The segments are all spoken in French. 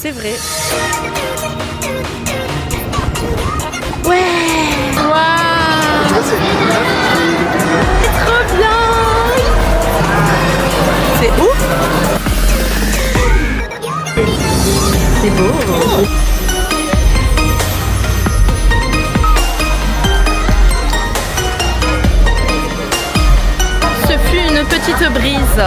C'est vrai. Ouais. Waouh. C'est trop bien. C'est ouf. C'est beau. Ce fut une petite brise.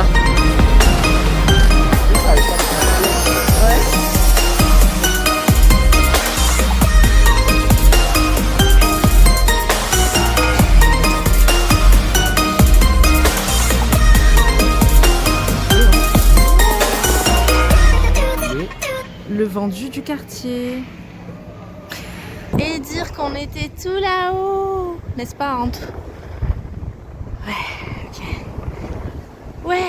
Le vendu du quartier. Et dire qu'on était tout là-haut, n'est-ce pas, Ant? Ouais, ok. Ouais.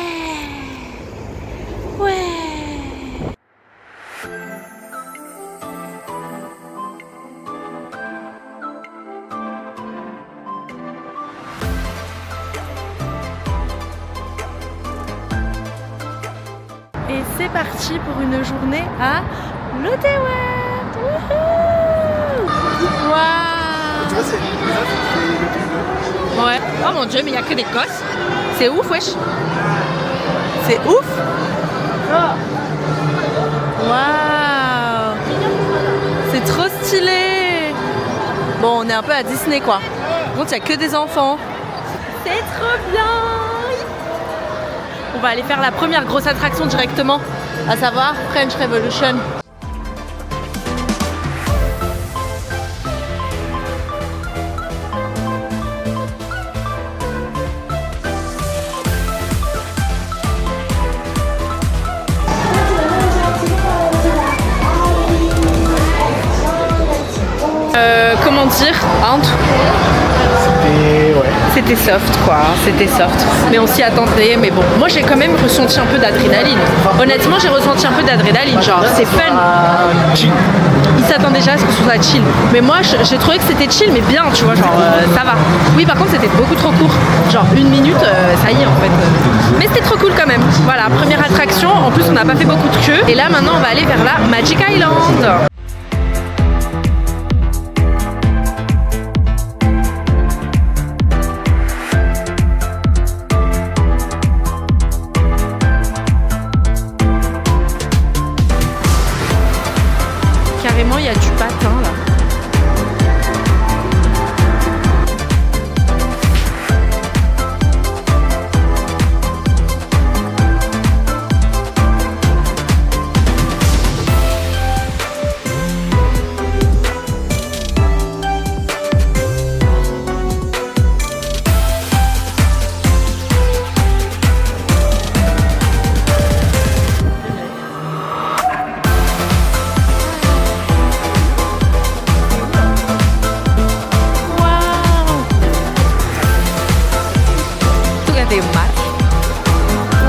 Et c'est parti pour une journée à Lotte-World. Waouh. Tu vois, c'est Ouais. Oh mon dieu, mais il n'y a que des gosses. C'est ouf, wesh. C'est ouf. Waouh. C'est trop stylé. Bon, on est un peu à Disney, quoi. Par contre, il n'y a que des enfants. C'est trop bien. On va aller faire la première grosse attraction directement, à savoir French Revolution. Comment dire, Ant? C'était soft, quoi, c'était soft. Mais on s'y attendait, mais bon. Moi, j'ai quand même ressenti un peu d'adrénaline. Honnêtement, j'ai ressenti un peu d'adrénaline, genre, c'est fun. Ils s'attendaient déjà à ce que ce soit chill. Mais moi, j'ai trouvé que c'était chill, mais bien, tu vois, genre, ça va. Oui, par contre, c'était beaucoup trop court. Genre, 1 minute, ça y est, en fait. Mais c'était trop cool quand même. Voilà, première attraction. En plus, on n'a pas fait beaucoup de queue. Et là, maintenant, on va aller vers la Magic Island. Carrément, il y a du patin là.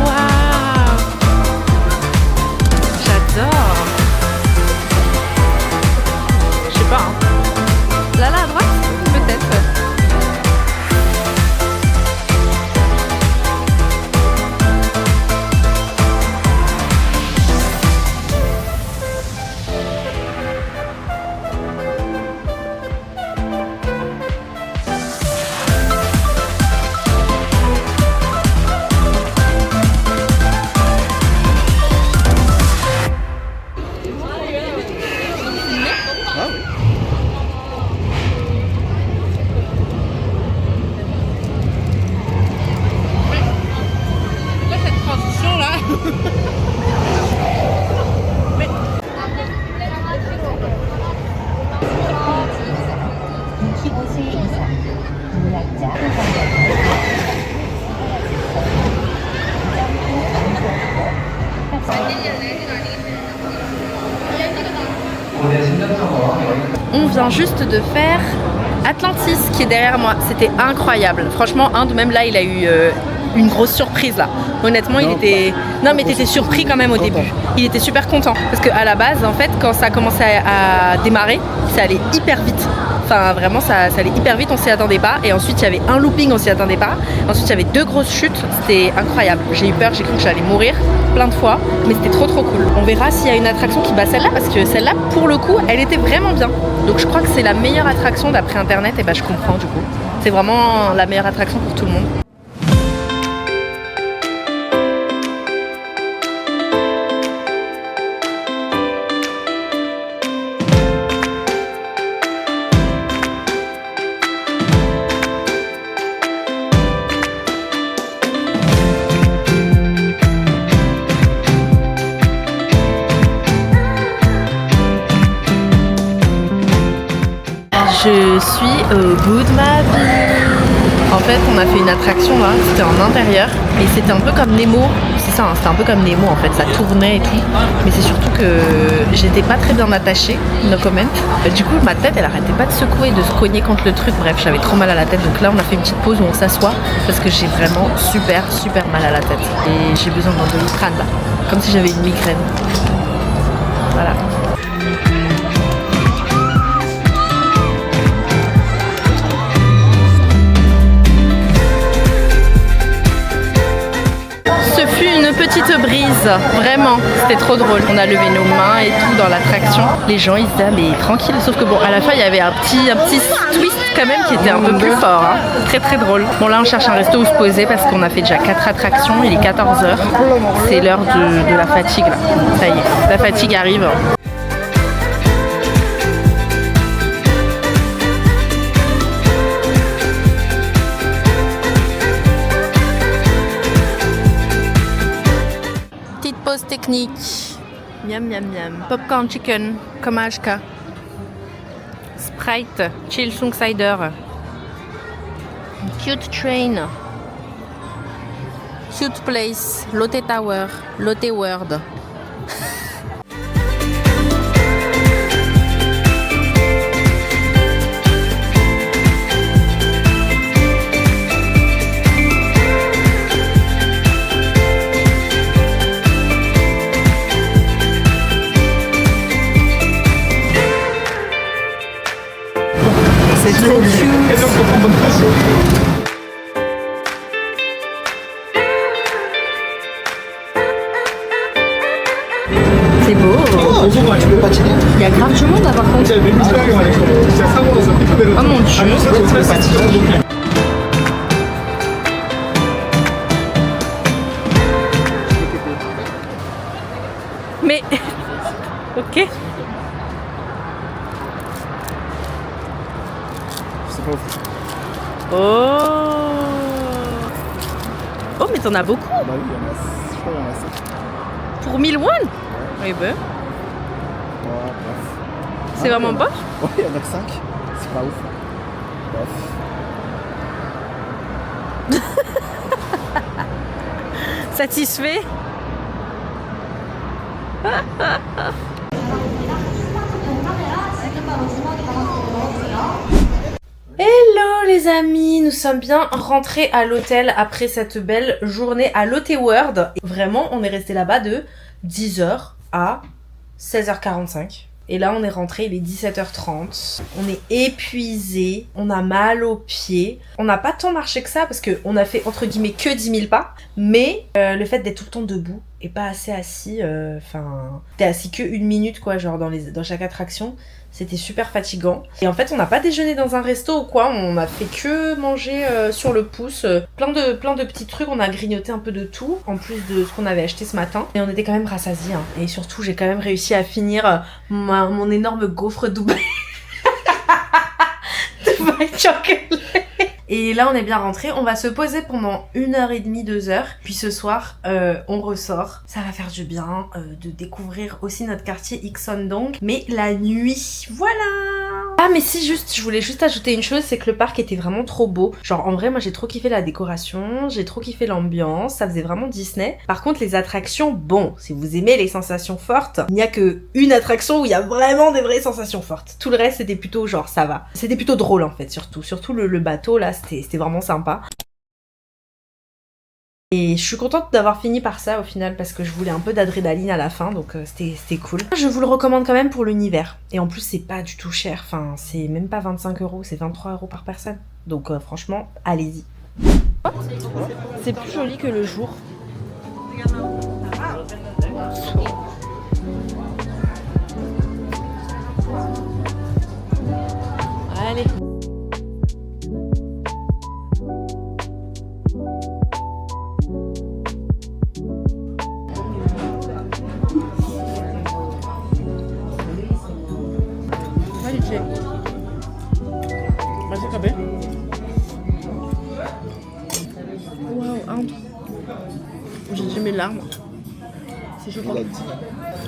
Waouh! J'adore! Je sais pas, hein. Là, à droite? Peut-être. On vient juste de faire Atlantis qui est derrière moi. C'était incroyable. Franchement, Inde, même là, il a eu une grosse surprise là. Honnêtement, il était... Non, mais t'étais surpris quand même au début. Il était super content. Parce qu'à la base, en fait, quand ça a commencé à démarrer, ça allait hyper vite. Enfin vraiment ça allait hyper vite, on s'y attendait pas. Et ensuite il y avait un looping, on s'y attendait pas. Ensuite il y avait 2 grosses chutes, c'était incroyable. J'ai eu peur, j'ai cru que j'allais mourir plein de fois, mais c'était trop cool. On verra s'il y a une attraction qui bat celle-là, parce que celle-là pour le coup elle était vraiment bien. Donc je crois que c'est la meilleure attraction d'après internet, et bah je comprends du coup. C'est vraiment la meilleure attraction pour tout le monde. Je suis au bout de ma vie. En fait, on a fait une attraction là, c'était en intérieur, et c'était un peu comme Nemo. C'est ça, hein, c'était un peu comme Nemo en fait, ça tournait et tout. Mais c'est surtout que j'étais pas très bien attachée, no comment. Du coup, ma tête, elle arrêtait pas de secouer, de se cogner contre le truc. Bref, j'avais trop mal à la tête. Donc là, on a fait une petite pause où on s'assoit parce que j'ai vraiment super mal à la tête. Et j'ai besoin d'un Doliprane là, comme si j'avais une migraine. Voilà. Petite brise, vraiment, c'était trop drôle. On a levé nos mains et tout dans l'attraction. Les gens ils se disaient mais tranquille, sauf que bon à la fin il y avait un petit twist quand même qui était un peu plus fort, hein. Très drôle. Bon là on cherche un resto où se poser parce qu'on a fait déjà 4 attractions, il est 14h. C'est l'heure de la fatigue là. Ça y est, la fatigue arrive. Pause technique. Miam miam miam. Popcorn chicken, komajka. Sprite, Chilsung cider. Cute train. Cute place, Lotte Tower, Lotte World. C'est trop cute. C'est beau. Tu peux patiner. Il y a grave du monde là par contre. Oh mon dieu. Mais ok. Oh. Oh mais t'en as beaucoup. Bah oui, il y en a, je crois qu'il y en a 7. Pour 1000 won. Oui ben. C'est vraiment bas. Ouais, il y en a que 5. C'est pas ouf. Bref. Satisfait. Hello les amis, nous sommes bien rentrés à l'hôtel après cette belle journée à Lotte World. Vraiment, on est resté là-bas de 10h à 16h45. Et là, on est rentré, il est 17h30. On est épuisé, on a mal aux pieds. On n'a pas tant marché que ça parce qu'on a fait entre guillemets que 10 000 pas. Mais le fait d'être tout le temps debout et pas assez assis, t'es assis que 1 minute quoi, genre dans chaque attraction. C'était super fatigant. Et en fait, on n'a pas déjeuné dans un resto ou quoi. On a fait que manger sur le pouce. Plein de petits trucs. On a grignoté un peu de tout. En plus de ce qu'on avait acheté ce matin. Et on était quand même rassasiés. Hein. Et surtout, j'ai quand même réussi à finir mon énorme gaufre Dubaï. Dubaï chocolate. Et là, on est bien rentré. On va se poser pendant 1h30, 2h. Puis ce soir, on ressort. Ça va faire du bien de découvrir aussi notre quartier Ikson-dong. Mais la nuit, voilà. Ah mais si, juste, je voulais juste ajouter une chose, c'est que le parc était vraiment trop beau. Genre en vrai, moi j'ai trop kiffé la décoration, j'ai trop kiffé l'ambiance, ça faisait vraiment Disney. Par contre les attractions, bon, si vous aimez les sensations fortes, il n'y a que une attraction où il y a vraiment des vraies sensations fortes. Tout le reste c'était plutôt genre ça va. C'était plutôt drôle en fait, surtout le bateau là, c'était vraiment sympa. Et je suis contente d'avoir fini par ça au final parce que je voulais un peu d'adrénaline à la fin, donc c'était cool. Je vous le recommande quand même pour l'univers. Et en plus c'est pas du tout cher, enfin c'est même pas 25 €, c'est 23 € par personne. Donc franchement, allez-y. C'est plus joli que le jour. Allez. Masih kabeh? Waouh, j'ai mes larmes. C'est choquant.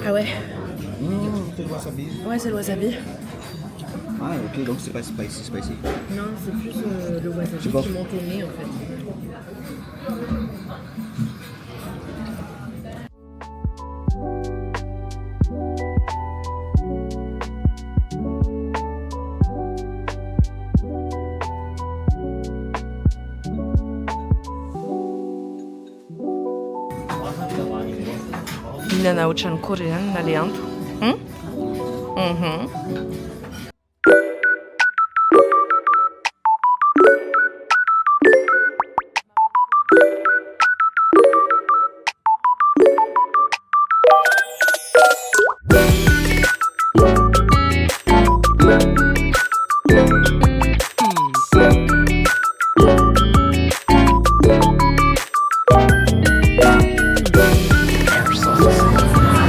Ah ouais. C'est le wasabi. Ouais, c'est le wasabi. Ah, ok, donc c'est pas spicy. Non, c'est plus le wasabi C'est bon. qui monte au nez en fait. Mina nauczam Korean na Leandro.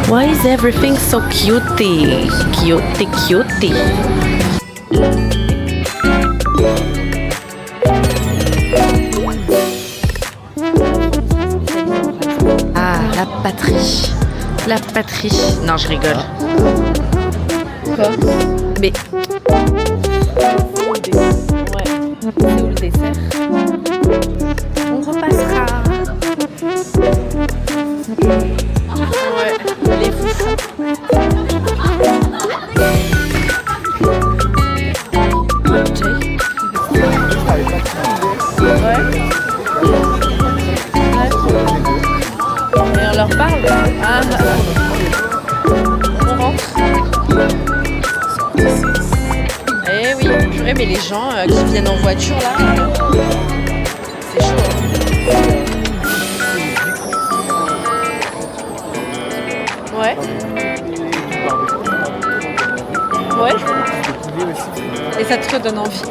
Why is everything so cutie? Cutie. Ah, la patrie. La patrie. Non, je rigole. Quoi? Mais... Ouais. C'est où le dessert? On repassera. Ouais, les foufous. Ouais. Et on leur parle. Ah, on rentre. Eh oui, purée, mais les gens qui viennent en voiture là, c'est chaud. Ouais. Ouais. Et ça te donne envie.